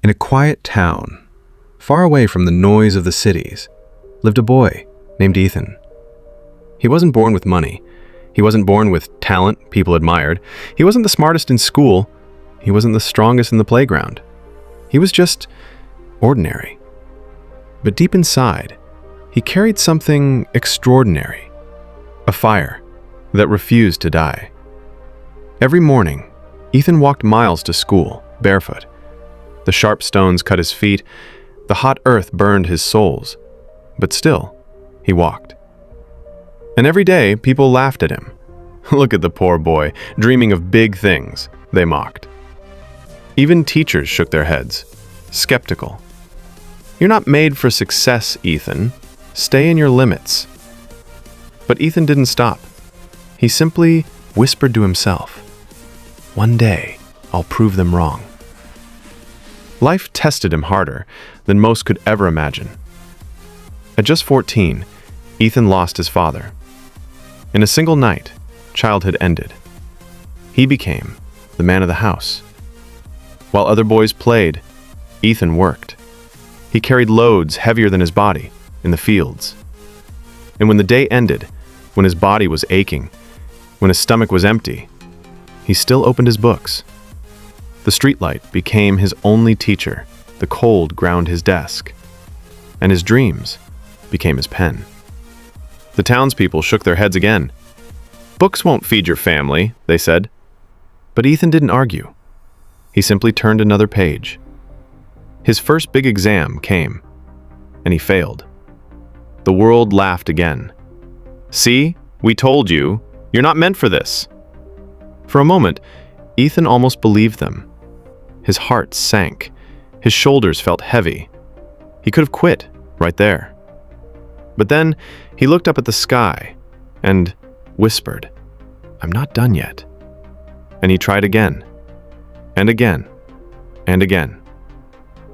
In a quiet town, far away from the noise of the cities, lived a boy named Ethan. He wasn't born with money. He wasn't born with talent people admired. He wasn't the smartest in school. He wasn't the strongest in the playground. He was just ordinary. But deep inside, he carried something extraordinary, a fire that refused to die. Every morning, Ethan walked miles to school, barefoot. The sharp stones cut his feet, the hot earth burned his soles, but still, he walked. And every day, people laughed at him. Look at the poor boy, dreaming of big things, they mocked. Even teachers shook their heads, skeptical. You're not made for success, Ethan. Stay in your limits. But Ethan didn't stop. He simply whispered to himself, "One day, I'll prove them wrong." Life tested him harder than most could ever imagine. At just 14, Ethan lost his father. In a single night, childhood ended. He became the man of the house. While other boys played, Ethan worked. He carried loads heavier than his body in the fields. And when the day ended, when his body was aching, when his stomach was empty, he still opened his books. The streetlight became his only teacher, the cold ground his desk, and his dreams became his pen. The townspeople shook their heads again. "Books won't feed your family," they said. But Ethan didn't argue. He simply turned another page. His first big exam came, and he failed. The world laughed again. "See, we told you, you're not meant for this." For a moment, Ethan almost believed them. His heart sank. His shoulders felt heavy. He could have quit right there. But then he looked up at the sky and whispered, "I'm not done yet." And he tried again, and again, and again.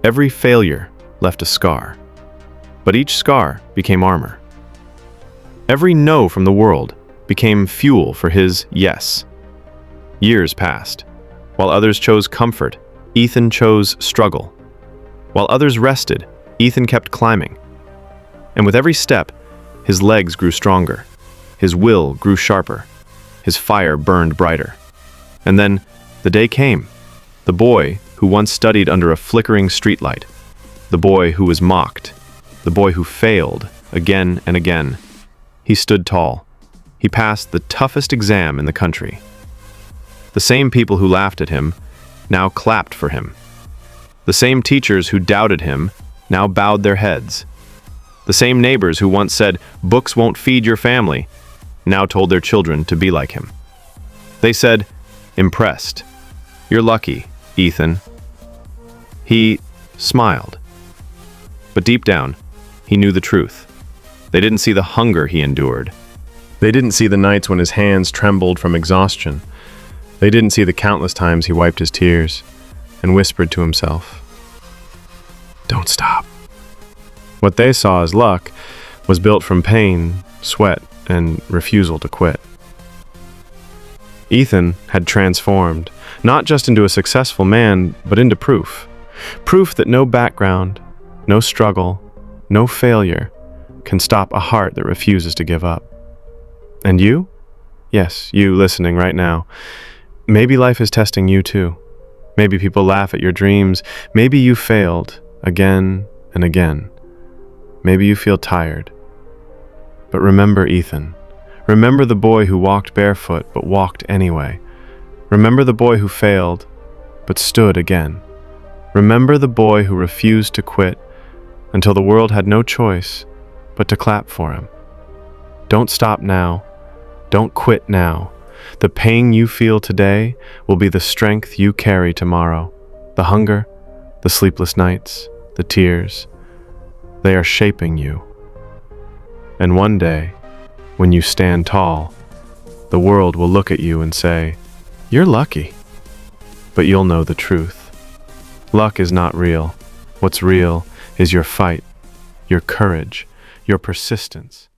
Every failure left a scar, but each scar became armor. Every no from the world became fuel for his yes. Years passed. While others chose comfort, Ethan chose struggle. While others rested, Ethan kept climbing. And with every step, his legs grew stronger. His will grew sharper. His fire burned brighter. And then the day came. The boy who once studied under a flickering streetlight. The boy who was mocked. The boy who failed again and again. He stood tall. He passed the toughest exam in the country. The same people who laughed at him now clapped for him. The same teachers who doubted him now bowed their heads. The same neighbors who once said, "Books won't feed your family," now told their children to be like him. They said, "Impressed. You're lucky, Ethan." He smiled. But deep down, he knew the truth. They didn't see the hunger he endured. They didn't see the nights when his hands trembled from exhaustion. They didn't see the countless times he wiped his tears and whispered to himself, "Don't stop." What they saw as luck was built from pain, sweat, and refusal to quit. Ethan had transformed, not just into a successful man, but into proof. Proof that no background, no struggle, no failure can stop a heart that refuses to give up. And you? Yes, you listening right now. Maybe life is testing you too. Maybe people laugh at your dreams. Maybe you failed again and again. Maybe you feel tired. But remember Ethan. Remember the boy who walked barefoot but walked anyway. Remember the boy who failed but stood again. Remember the boy who refused to quit until the world had no choice but to clap for him. Don't stop now. Don't quit now. The pain you feel today will be the strength you carry tomorrow. The hunger, the sleepless nights, the tears, they are shaping you. And one day, when you stand tall, the world will look at you and say, "You're lucky." But you'll know the truth. Luck is not real. What's real is your fight, your courage, your persistence.